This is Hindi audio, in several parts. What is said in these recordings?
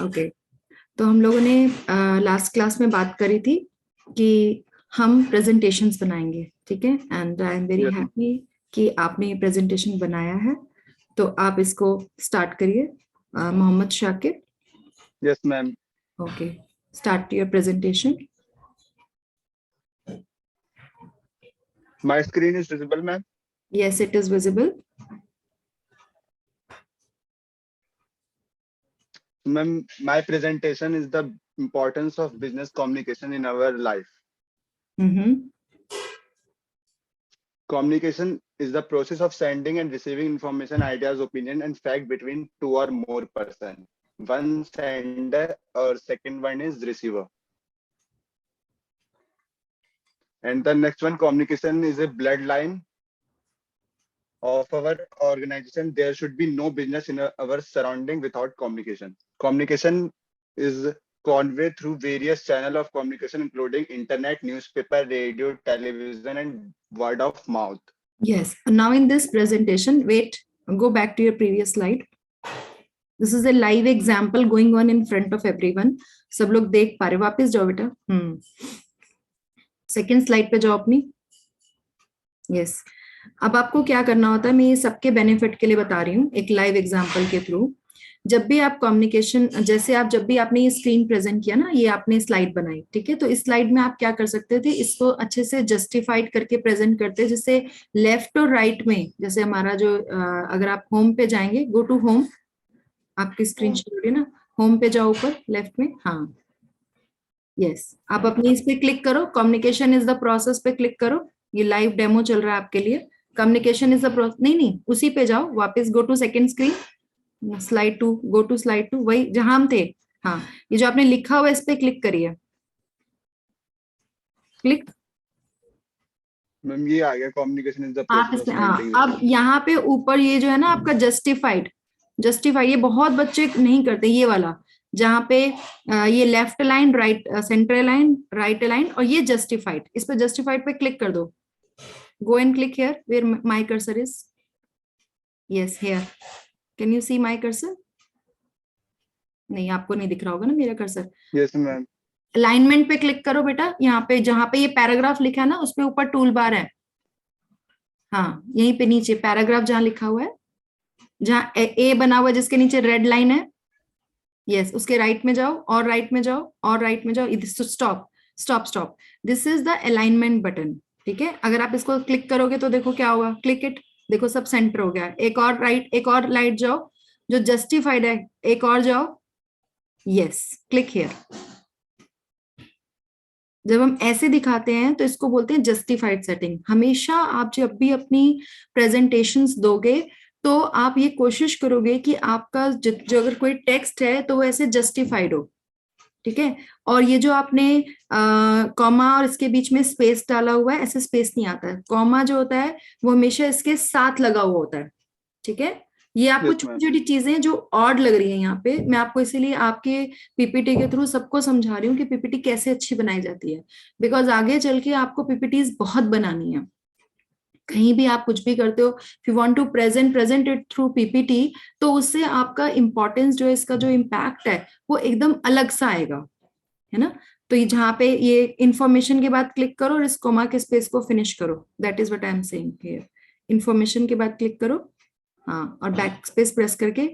ओके, तो हम लोगों ने लास्ट क्लास में बात करी थी कि हम प्रेजेंटेशंस बनाएंगे, ठीक है। And I am very yes ma'am. Happy कि आपने ये प्रेजेंटेशन बनाया है। तो आप इसको स्टार्ट करिए, Mohammed Shakir. Yes ma'am. Okay, start your presentation. My screen is visible ma'am. Yes, it is visible. Ma'am, my presentation is the importance of business communication in our life. Hmm. Communication is the process of sending and receiving information, ideas, opinion, and fact between two or more person. One sender or second one is receiver. And the next one, communication is a bloodline of our organization. There should be no business in our surrounding without communication. Communication is conveyed through various channels of communication, including internet, newspaper, radio, television, and word of mouth. Yes, now in this presentation, wait, go back to your previous slide. This is a live example going on in front of everyone. सब लोग देख पा रहे, वापस जाओ बेटा। सेकेंड स्लाइड पे जाओ अपनी। यस, अब आपको क्या करना होता है, मैं ये सबके बेनिफिट के लिए बता रही हूँ एक लाइव एग्जांपल के थ्रू। जब भी आप कम्युनिकेशन, जैसे आप जब भी आपने ये स्क्रीन प्रेजेंट किया ना, ये आपने स्लाइड बनाई, ठीक है, तो इस स्लाइड में आप क्या कर सकते थे, इसको अच्छे से जस्टिफाइड करके प्रेजेंट करते, जैसे लेफ्ट और राइट में, जैसे हमारा जो अगर आप होम पे जाएंगे, गो टू होम, आपकी स्क्रीन शेयर हो रही है ना, होम पे जाओ ऊपर लेफ्ट में। हाँ, यस, आप अपनी इस पे क्लिक करो, कम्युनिकेशन इज द प्रोसेस पे क्लिक करो। ये लाइव डेमो चल रहा है आपके लिए। कम्युनिकेशन इज द प्रोसेस, नहीं नहीं, उसी पे जाओ वापस, go to second screen, slide 2, go to slide 2, वही जहां हम थे। हाँ, ये जो आपने लिखा हुआ है इस पे क्लिक करिए, क्लिक। मैम, ये आ गया, कम्युनिकेशन इज द आप प्रोसेस ऑफ इसमें, हाँ, सेंडिंग अब रिसीविंग। यहाँ पे ऊपर ये जो है ना आपका जस्टिफाइड, जस्टिफाई, ये बहुत बच्चे नहीं करते ये वाला, जहाँ पे ये left line, right centre line, right line, और ये जस्टिफाइड, इस पे जस्टिफाइड पे क्लिक कर दो। Go and click here where my cursor is. Yes, here. Can you see my cursor? नहीं, आपको नहीं दिख रहा होगा ना मेरा कर्सर। Yes ma'am. अलाइनमेंट पे क्लिक करो बेटा, यहाँ पे जहां पे ये पैराग्राफ लिखा है ना, उसपे ऊपर टूल बार है। हाँ, यहीं पे नीचे पैराग्राफ जहां लिखा हुआ है, जहां ए बना हुआ है, जिसके नीचे रेड लाइन है। यस, उसके राइट में जाओ, और राइट में जाओ, और राइट में जाओ। Stop, stop, stop. This is the alignment button, ठीक है। अगर आप इसको क्लिक करोगे तो देखो क्या होगा, क्लिक इट, देखो सब सेंटर हो गया। एक और राइट, एक और लाइट जाओ, जो जस्टिफाइड है, एक और जाओ। Yes, click here. जब हम ऐसे दिखाते हैं तो इसको बोलते हैं जस्टिफाइड सेटिंग। हमेशा आप जब भी अपनी प्रेजेंटेशंस दोगे तो आप ये कोशिश करोगे कि आपका जो अगर कोई टेक्स्ट है तो वो ऐसे जस्टिफाइड हो, ठीक है। और ये जो आपने कॉमा और इसके बीच में स्पेस डाला हुआ है, ऐसे स्पेस नहीं आता है। कॉमा जो होता है वो हमेशा इसके साथ लगा हुआ होता है, ठीक है। ये आपको यस मैम। छोटी छोटी चीजें जो ऑड लग रही है यहाँ पे, मैं आपको इसीलिए आपके पीपीटी के थ्रू सबको समझा रही हूँ कि पीपीटी कैसे अच्छी बनाई जाती है। बिकॉज आगे चल के आपको पीपीटीज बहुत बनानी है। कहीं भी आप कुछ भी करते हो, if you want to present it through PPT, तो उससे आपका इंपॉर्टेंस जो है, इसका जो इम्पैक्ट है, वो एकदम अलग सा आएगा, है ना। तो ये जहाँ पे ये इंफॉर्मेशन के बाद क्लिक करो और इस कोमा के स्पेस को फिनिश करो। That is what I am saying here. Information के बाद क्लिक करो, हाँ, और बैक स्पेस प्रेस करके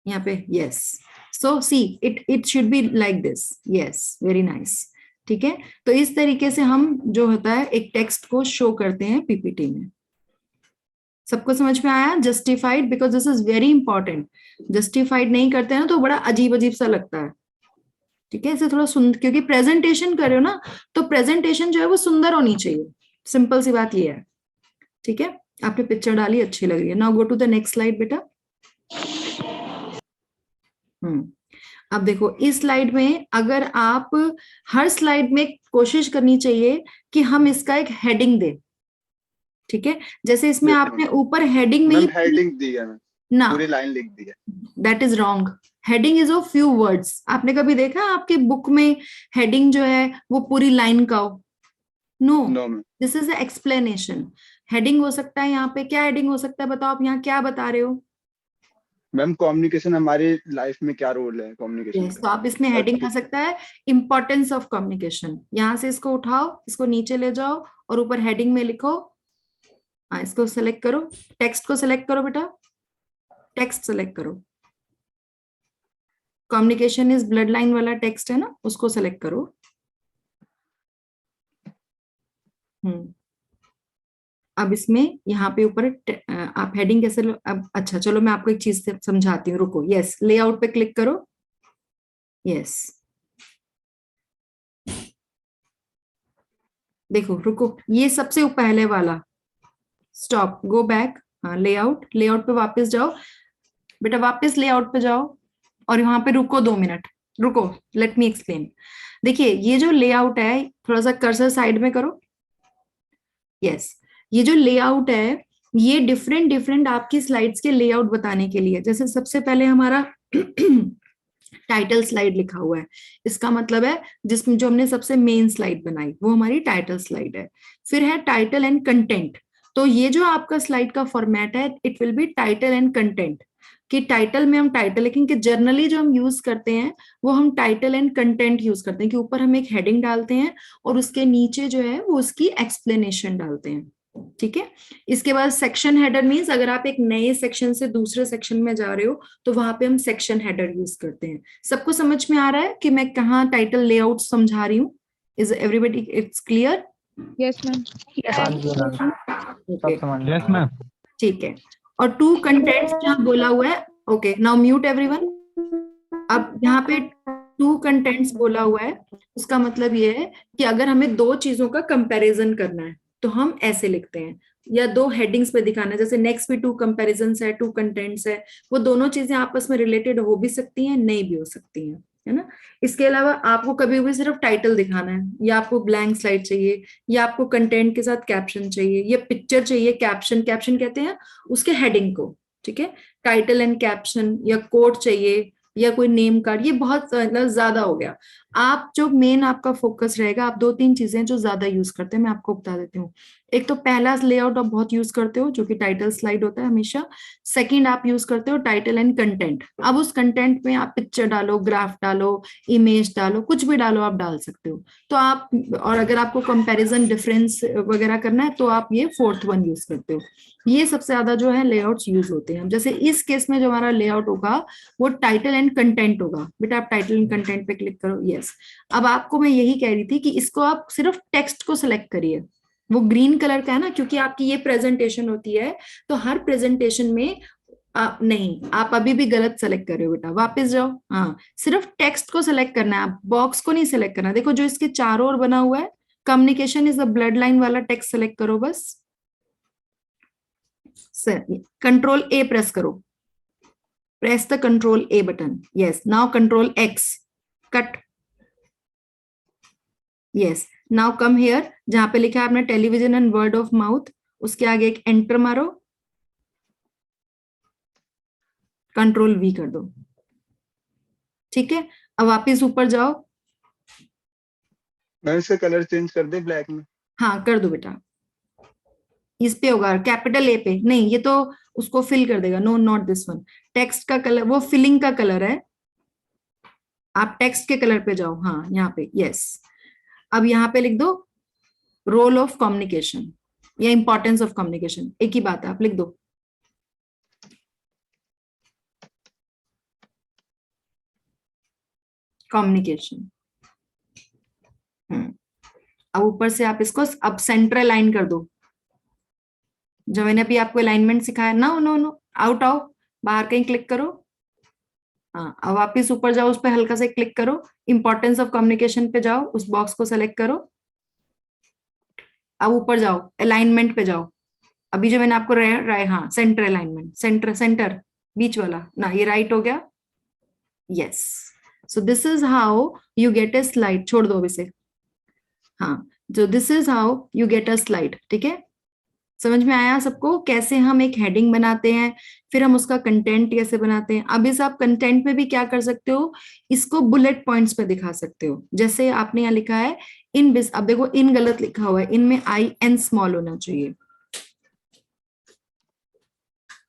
यहाँ पे। Yes, so see it should be like this. Yes, very nice, ठीक है। तो इस तरीके से हम जो होता है एक टेक्स्ट को शो करते हैं पीपीटी में। सबको समझ में आया? Justified, because this is very important. Justified नहीं करते हैं तो बड़ा अजीब अजीब सा लगता है, ठीक है। इसे थोड़ा सुंदर, क्योंकि प्रेजेंटेशन कर रहे हो ना, तो प्रेजेंटेशन जो है वो सुंदर होनी चाहिए। सिंपल सी बात ये है, ठीक है। आपने पिक्चर डाली, अच्छी लग रही है। Now go to the next slide बेटा। अब देखो इस स्लाइड में, अगर आप हर स्लाइड में कोशिश करनी चाहिए कि हम इसका एक हेडिंग दें, ठीक है। जैसे इसमें यस मैम। आपने ऊपर हेडिंग में मैम, ही हेडिंग दी है मैम, ना, पूरी लाइन लिख दी है। That is wrong. Heading is of few words. आपने कभी देखा आपके बुक में हेडिंग जो है वो पूरी लाइन का हो? No, no ma'am. This is explanation. Heading हो सकता है यहाँ पे, क्या हेडिंग हो सकता है बताओ, आप यहाँ क्या बता रहे हो? मैम कम्युनिकेशन हमारी लाइफ में क्या रोल है कम्युनिकेशन यस, का? तो आप इसमें हेडिंग आ सकता है इंपॉर्टेंस ऑफ कम्युनिकेशन। यहाँ से इसको उठाओ, इसको नीचे ले जाओ और ऊपर हेडिंग में लिखो। हाँ, इसको सेलेक्ट करो, टेक्स्ट को सेलेक्ट करो बेटा, टेक्स्ट सेलेक्ट करो। कम्युनिकेशन इज ब्लड लाइन वाला टेक्स्ट है ना, उसको सेलेक्ट करो। अब इसमें यहाँ पे ऊपर आप हेडिंग कैसे अब अच्छा चलो मैं आपको एक चीज समझाती हूँ, रुको। यस, लेआउट पे क्लिक करो। यस, देखो रुको, ये सबसे पहले वाला, स्टॉप, गो बैक। हाँ, लेआउट, लेआउट पे वापस जाओ बेटा, वापस लेआउट पे जाओ और यहाँ पे रुको 2 मिनट, रुको, लेट मी एक्सप्लेन। देखिए ये जो लेआउट है, थोड़ा सा कर्सर साइड में करो। यस, ये जो लेआउट है ये डिफरेंट डिफरेंट आपकी स्लाइड्स के लेआउट बताने के लिए। जैसे सबसे पहले हमारा टाइटल स्लाइड लिखा हुआ है, इसका मतलब है जिसमें जो हमने सबसे मेन स्लाइड बनाई वो हमारी टाइटल स्लाइड है। फिर है टाइटल एंड कंटेंट, तो ये जो आपका स्लाइड का फॉर्मेट है it will be title and content. कि टाइटल में हम टाइटल लिखेंगे, कि जनरली जो हम यूज करते हैं वो हम टाइटल एंड कंटेंट यूज करते हैं, कि ऊपर हम एक हेडिंग डालते हैं और उसके नीचे जो है वो उसकी एक्सप्लेनेशन डालते हैं। ठीक है, इसके बाद सेक्शन हेडर मींस अगर आप एक नए सेक्शन से दूसरे सेक्शन में जा रहे हो तो वहां पे हम सेक्शन हेडर यूज करते हैं। सबको समझ में आ रहा है कि मैं कहाँ टाइटल लेआउट समझा रही हूँ? Is everybody it's clear? Yes ma'am. Okay, yes ma'am. ठीक है। और टू कंटेंट्स जहाँ बोला हुआ है, ओके नाउ म्यूट एवरीवन। अब यहाँ पे टू कंटेंट्स बोला हुआ है, उसका मतलब ये है कि अगर हमें दो चीजों का कंपैरिजन करना है तो हम ऐसे लिखते हैं, या दो हेडिंग्स पे दिखाना है, जैसे नेक्स्ट भी टू कंपैरिजंस है, टू कंटेंट्स है, वो दोनों चीजें आपस में रिलेटेड हो भी सकती हैं, नहीं भी हो सकती हैं, है ना। इसके अलावा आपको कभी भी सिर्फ टाइटल दिखाना है, या आपको ब्लैंक स्लाइड चाहिए, या आपको कंटेंट के साथ कैप्शन चाहिए, या पिक्चर चाहिए, कैप्शन, कैप्शन कहते हैं उसके हेडिंग को, ठीक है। टाइटल एंड कैप्शन, या कोट चाहिए, या कोई नेम कार्ड, ये बहुत मतलब ज्यादा हो गया। आप जो मेन आपका फोकस रहेगा, आप दो तीन चीजें जो ज्यादा यूज करते हैं मैं आपको बता देती हूँ। एक तो पहला लेआउट आप बहुत यूज करते हो जो कि टाइटल स्लाइड होता है हमेशा। सेकंड आप यूज करते हो टाइटल एंड कंटेंट। अब उस कंटेंट में आप पिक्चर डालो, ग्राफ डालो, इमेज डालो, कुछ भी डालो, आप डाल सकते हो। तो आप, और अगर आपको कंपैरिजन डिफरेंस वगैरह करना है तो आप ये फोर्थ वन यूज करते हो। ये सबसे ज्यादा जो है लेआउट्स यूज होते हैं। जैसे इस केस में जो हमारा लेआउट होगा वो टाइटल एंड कंटेंट होगा। बेटा आप टाइटल एंड कंटेंट पे क्लिक करो। यस, अब आपको मैं यही कह रही थी कि इसको आप सिर्फ टेक्स्ट को सिलेक्ट करिए। वो ग्रीन कलर का है ना, क्योंकि आपकी ये प्रेजेंटेशन होती है, तो हर प्रेजेंटेशन में नहीं, आप अभी भी गलत सेलेक्ट कर रहे हो बेटा, वापस जाओ। हाँ, सिर्फ टेक्स्ट को सिलेक्ट करना है, आप बॉक्स को नहीं सिलेक्ट करना। देखो जो इसके चारों ओर बना हुआ है, communication is a blood line वाला टेक्स्ट सेलेक्ट करो बस। सर कंट्रोल ए प्रेस करो, press the control A button. Yes, now control x, cut. Yes, now come here, जहां पे लिखा है आपने television and word of mouth, उसके आगे एक एंटर मारो, कंट्रोल वी कर दो। ठीक है, अब वापिस ऊपर जाओ। मैं इसका कलर चेंज कर दे ब्लैक में? हाँ कर दो बेटा, इस पे होगा कैपिटल ए पे, नहीं ये तो उसको फिल कर देगा। No, not this one. Text का कलर वो फिलिंग का कलर है, आप टेक्स्ट के कलर पे जाओ। हाँ यहाँ पे, यस। अब यहाँ पे लिख दो रोल ऑफ कम्युनिकेशन या इंपॉर्टेंस ऑफ कम्युनिकेशन, एक ही बात है, आप लिख दो। कम्युनिकेशन। अब ऊपर से आप इसको अब सेंटर अलाइन कर दो, जो मैंने अभी आपको अलाइनमेंट सिखाया। नो नो नो, आउट आओ, बाहर कहीं क्लिक करो। हाँ, अब वापिस ऊपर जाओ, उस पर हल्का से क्लिक करो, इंपॉर्टेंस ऑफ कम्युनिकेशन पे जाओ, उस बॉक्स को सेलेक्ट करो। अब ऊपर जाओ, अलाइनमेंट पे जाओ, अभी जो मैंने आपको हाँ सेंटर अलाइनमेंट, सेंटर सेंटर बीच वाला ना, ये राइट हो गया। Yes, so this is how you get a slide. छोड़ दो अभी से। हाँ, जो this is how you get a slide. ठीक है, समझ में आया सबको कैसे हम एक हेडिंग बनाते हैं, फिर हम उसका कंटेंट कैसे बनाते हैं। अब इस आप कंटेंट में भी क्या कर सकते हो, इसको बुलेट पॉइंट्स पे दिखा सकते हो। जैसे आपने यहाँ लिखा है इन बिस, अब देखो इन गलत लिखा हुआ है, इनमें आई एन स्मॉल होना चाहिए,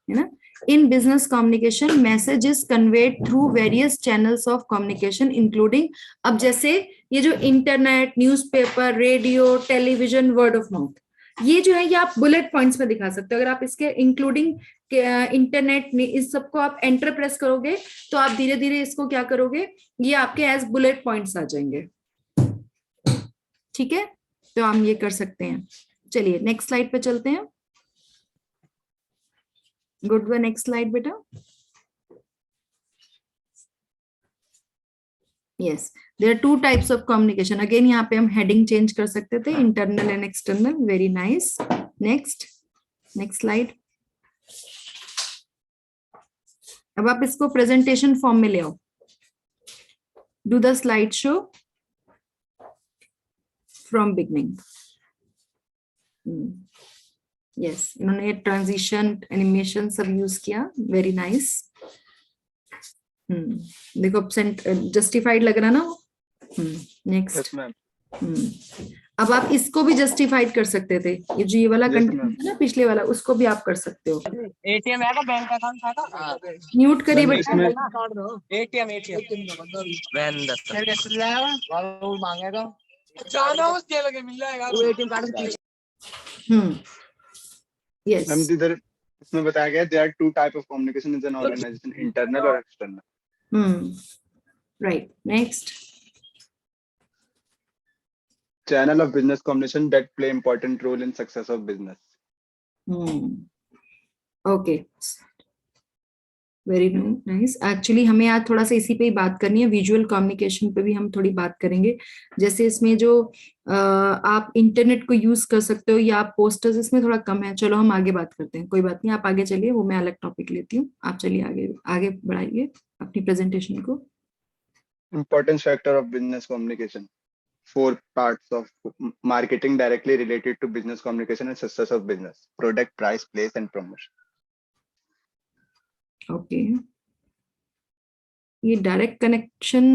है ना। In business communication, message is conveyed through various channels of communication, including, अब जैसे ये जो internet, newspaper, radio, television, word of mouth, ये जो है ये आप बुलेट पॉइंट्स में दिखा सकते हो। अगर आप इसके इंक्लूडिंग इंटरनेट में इस सबको आप एंटर प्रेस करोगे तो आप धीरे धीरे इसको क्या करोगे, ये आपके एज बुलेट पॉइंट्स आ जाएंगे। ठीक है, तो हम ये कर सकते हैं। चलिए नेक्स्ट स्लाइड पे चलते हैं। Go to the next slide, बेटा। Yes, there are two types of communication. Again, यहाँ पे हम heading change कर सकते थे, internal and external. Very nice. Next slide. अब आप इसको presentation form में ले आओ। Do the slide show from beginning. Yes, इन्होंने ट्रांजिशन, एनिमेशन सब यूज किया। Very nice. देखो जस्टिफाइड लग रहा ना। नेक्स्ट। अब आप इसको भी जस्टिफाइड कर सकते थे, ये जो ये वाला कंटेंट है ना पिछले वाला, उसको भी आप कर सकते हो। एटीएम है का बैंक अकाउंट है का म्यूट करिए बेटा। एटीएम वैन दस्ता मांगेगा जाना उस दे लगे मिल जाएगा वो एटीएम कार्ड के पीछे। यस हम इधर इसमें बताया गया there are two type of communication in an organization, internal और external. Right. Next. Channel of business communication that play important role in success of business. Okay. Very nice. Actually हमें आज थोड़ा सा इसी पे ही बात करनी है, विजुअल कम्युनिकेशन पे भी हम थोड़ी बात करेंगे। जैसे इसमें जो आप इंटरनेट को यूज कर सकते हो या आप पोस्टर्स, इसमें थोड़ा कम है। चलो हम आगे बात करते हैं, कोई बात नहीं, आप आगे चलिए, वो मैं अलग टॉपिक लेती हूँ। आप चलिए आगे बढ़ाइए अपनी प्रेजेंटेशन को। Importance factor of business communication. 4 parts of marketing directly related to business communication and success of business: product, price, place, and promotion. Okay ये डायरेक्ट कनेक्शन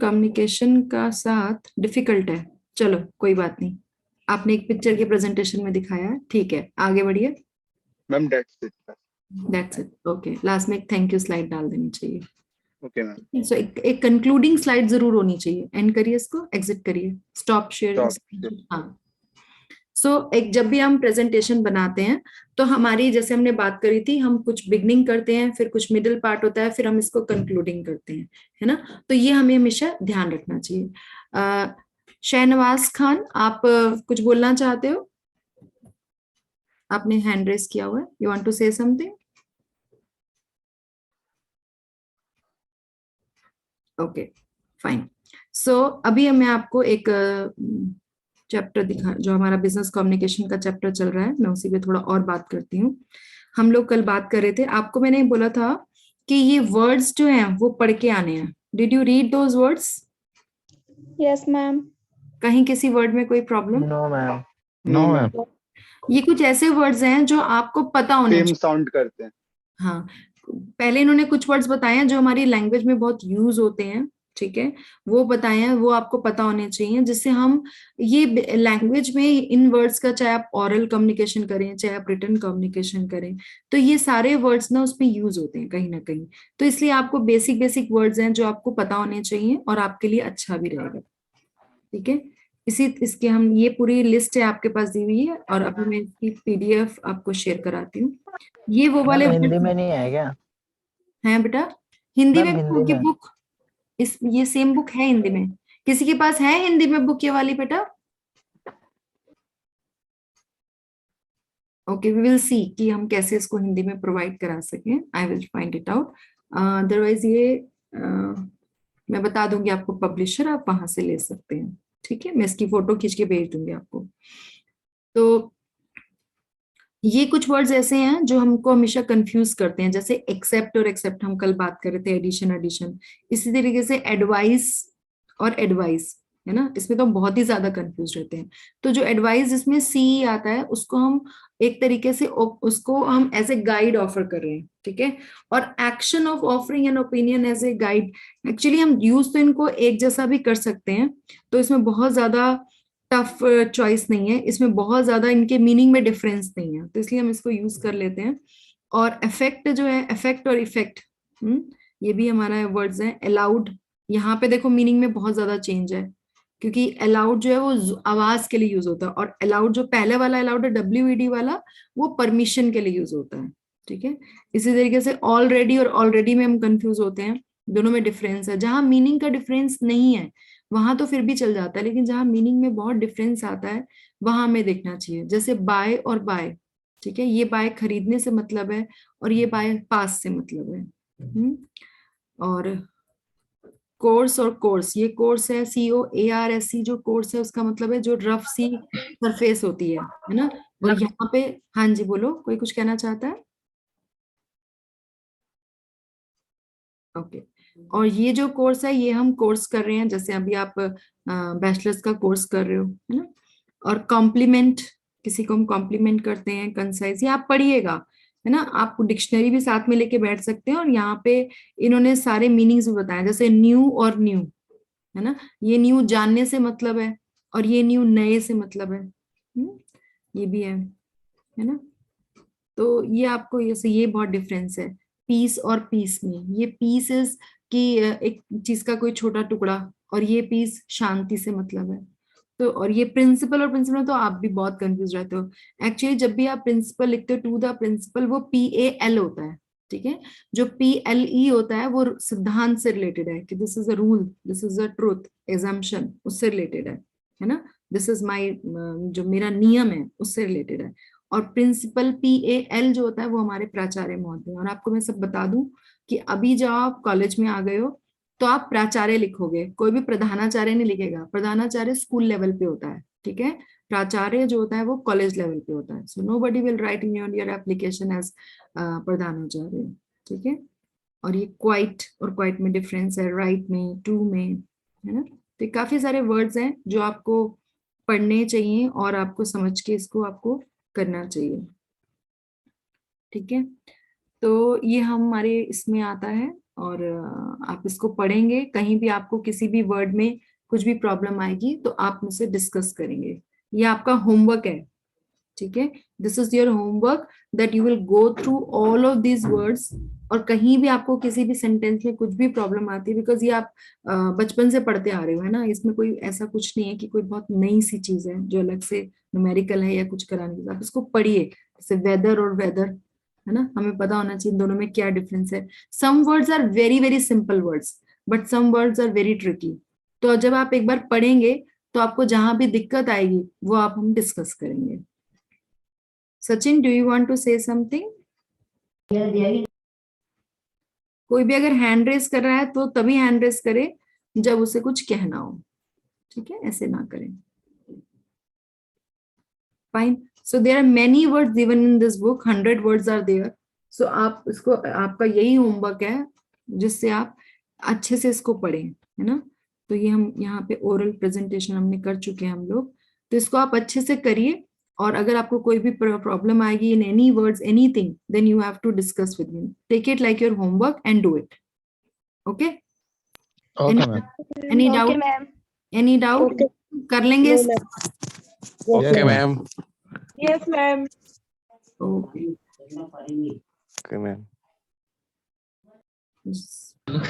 कम्युनिकेशन का साथ डिफिकल्ट है। चलो कोई बात नहीं, आपने एक पिक्चर के प्रेजेंटेशन में दिखाया, ठीक है, आगे बढ़िए। Ma'am that's it. Okay, last में एक थैंक यू स्लाइड डाल देनी चाहिए। Okay ma'am. सो एक कंक्लूडिंग स्लाइड जरूर होनी चाहिए। एंड करिए इसको, एग्जिट करिए, स्टॉप शेयरिंग। हाँ, एक जब भी हम प्रेजेंटेशन बनाते हैं तो हमारी, जैसे हमने बात करी थी, हम कुछ बिगनिंग करते हैं, फिर कुछ मिडिल पार्ट होता है, फिर हम इसको कंक्लूडिंग करते हैं, है ना। तो ये हमें हमेशा ध्यान रखना चाहिए। शहनवाज खान, आप कुछ बोलना चाहते हो? आपने हैंड रेस किया हुआ है, you want to say something? Okay fine. अभी मैं आपको एक चैप्टर दिखा, जो हमारा बिजनेस कम्युनिकेशन का चैप्टर चल रहा है, मैं उसी पे थोड़ा और बात करती हूँ। हम लोग कल बात कर रहे थे, आपको मैंने बोला था कि ये वर्ड्स जो हैं वो पढ़ के आने हैं। Did you read those words? Yes ma'am. कहीं किसी वर्ड में कोई problem? No ma'am. No ma'am. ये कुछ ऐसे वर्ड्स हैं जो आपको पता होने चाहिए। सेम साउंड करते हैं। हाँ, पहले इन्होंने कुछ वर्ड्स बताए हैं जो हमारी लैंग्वेज में बहुत यूज होते हैं, ठीक है, वो बताए हैं, वो आपको पता होने चाहिए, जिससे हम ये लैंग्वेज में इन वर्ड्स का, चाहे आप ऑरल कम्युनिकेशन करें, चाहे आप रिटन कम्युनिकेशन करें, तो ये सारे वर्ड्स ना उसमें यूज होते हैं कहीं ना कहीं। तो इसलिए आपको बेसिक वर्ड्स हैं जो आपको पता होने चाहिए और आपके लिए अच्छा भी रहेगा, ठीक है। इसके हम, ये पूरी लिस्ट है आपके पास दी हुई है, और अभी मैं इसकी PDF आपको शेयर कराती हूँ। ये वो वाले हिंदी में नहीं है क्या? है बेटा, हिंदी में हिंदी में। बुक, ये सेम बुक है हिंदी में। किसी के पास है हिंदी में बुक ये वाली बेटा? ओके, वी विल सी कि हम कैसे इसको हिंदी में प्रोवाइड करा सकें। I will find it out. Otherwise ये मैं बता दूंगी आपको पब्लिशर, आप वहां से ले सकते हैं, ठीक है। मैं इसकी फोटो खींच के भेज दूंगी आपको। तो ये कुछ वर्ड्स ऐसे हैं जो हमको हमेशा कंफ्यूज करते हैं, जैसे एक्सेप्ट और एक्सेप्ट हम कल बात कर रहे थे, एडिशन। इसी तरीके से एडवाइस और एडवाइस, है ना, इसमें तो हम बहुत ही ज्यादा कंफ्यूज रहते हैं। तो जो एडवाइस जिसमें सी आता है, उसको हम एक तरीके से उसको हम एज ए गाइड ऑफर कर रहे हैं, ठीक है। और action of offering an opinion as a guide, actually हम यूज तो इनको एक जैसा भी कर सकते हैं, तो इसमें बहुत ज्यादा टफ चॉइस नहीं है, इसमें बहुत ज्यादा इनके मीनिंग में डिफरेंस नहीं है, तो इसलिए हम इसको यूज कर लेते हैं। और इफेक्ट जो है, इफेक्ट और इफेक्ट, ये भी हमारा वर्ड्स है। अलाउड, यहाँ पे देखो मीनिंग में बहुत ज्यादा चेंज है, क्योंकि अलाउड जो है वो आवाज के लिए यूज होता है, और अलाउड जो पहले वाला अलाउड है WED वाला, वो परमिशन के लिए यूज होता है। ठीक है, इसी तरीके से ऑलरेडी और ऑलरेडी में हम कंफ्यूज होते हैं, दोनों में डिफरेंस है। जहां मीनिंग का डिफरेंस नहीं है वहां तो फिर भी चल जाता है, लेकिन जहां मीनिंग में बहुत डिफरेंस आता है वहां हमें देखना चाहिए। जैसे बाय और बाय, ठीक है, ये बाय खरीदने से मतलब है और ये बाय पास से मतलब है। और कोर्स और कोर्स, ये कोर्स है COARSE, जो कोर्स है उसका मतलब है जो रफ सी सरफेस होती है ना। और यहाँ पे, हाँ जी बोलो, कोई कुछ कहना चाहता है? ओके। और ये जो कोर्स है ये हम कोर्स कर रहे हैं, जैसे अभी आप बैचलर्स का कोर्स कर रहे हो, है ना। और कॉम्प्लीमेंट, किसी को हम कॉम्प्लीमेंट करते हैं, कंसाइज, ये आप पढ़िएगा, है ना। आप डिक्शनरी भी साथ में लेके बैठ सकते हैं, और यहाँ पे इन्होंने सारे मीनिंग्स भी बताए, जैसे न्यू और न्यू, है ना। ये न्यू जानने से मतलब है, और ये न्यू नए से मतलब है। ये भी है ना। तो ये आपको ये बहुत डिफरेंस है पीस और पीस में। ये पीस इज कि एक चीज का कोई छोटा टुकड़ा, और ये पीस शांति से मतलब है। तो और ये प्रिंसिपल और प्रिंसिपल, तो आप भी बहुत कंफ्यूज रहते हो। एक्चुअली जब भी आप प्रिंसिपल लिखते हो, टू द प्रिंसिपल, वो PAL होता है, ठीक है। जो PLE होता है वो सिद्धांत से रिलेटेड है, कि this is a rule, this is a truth, assumption, उससे रिलेटेड है ना। दिस इज माई, जो मेरा नियम है उससे रिलेटेड है। और प्रिंसिपल PAL जो होता है वो हमारे प्राचार्य महोदय। और आपको मैं सब बता दूं कि अभी जब आप कॉलेज में आ गए हो तो आप प्राचार्य लिखोगे, कोई भी प्रधानाचार्य नहीं लिखेगा। प्रधानाचार्य स्कूल लेवल पे होता है, ठीक है। प्राचार्य जो होता है वो कॉलेज लेवल पे होता है। So nobody will write in your application as प्रधानाचार्य, ठीक है। और ये क्वाइट और क्वाइट में डिफरेंस है, राइट में, टू में, है ना। तो काफी सारे वर्ड्स हैं जो आपको पढ़ने चाहिए और आपको समझ के इसको आपको करना चाहिए, ठीक है। तो ये हमारे इसमें आता है, और आप इसको पढ़ेंगे, कहीं भी आपको किसी भी वर्ड में कुछ भी प्रॉब्लम आएगी तो आप मुझसे डिस्कस करेंगे। ये आपका होमवर्क है, ठीक है। This is your homework, that you will go through all of these words. और कहीं भी आपको किसी भी सेंटेंस में कुछ भी प्रॉब्लम आती है, बिकॉज ये आप बचपन से पढ़ते आ रहे हो, है ना। इसमें कोई ऐसा कुछ नहीं है कि कोई बहुत नई सी चीज है जो अलग से न्यूमेरिकल है या कुछ कराने की। आप इसको पढ़िए, जैसे वेदर और वेदर, है ना। हमें पता होना चाहिए दोनों में क्या डिफरेंस है। Some words are very very simple words, but some words are very tricky. तो जब आप एक बार पढ़ेंगे तो आपको जहां भी दिक्कत आएगी वो आप हम डिस्कस करेंगे। Sachin, do you want to say something? कोई भी अगर हैंड रेस कर रहा है तो तभी हैंड रेस करे जब उसे कुछ कहना हो, ठीक है, ऐसे ना करें। Fine. So there are many words given in this book, 100 words are there. So आप इसको, आपका यही होमवर्क है जिससे आप अच्छे से इसको पढ़ें, है ना। तो ये हम यहाँ पे ओरल प्रेजेंटेशन हमने कर चुके हैं हम लोग, तो इसको आप अच्छे से करिए। और अगर आपको कोई भी प्रॉब्लम आएगी in any words, anything, then you have to discuss with me. Take it like your homework and do it, okay. Okay ma'am. Any Okay, doubt? ma'am. Any doubt? Okay. कर लेंगे? No, ma'am. Okay ma'am. Yes, ma'am. Okay. Okay ma'am.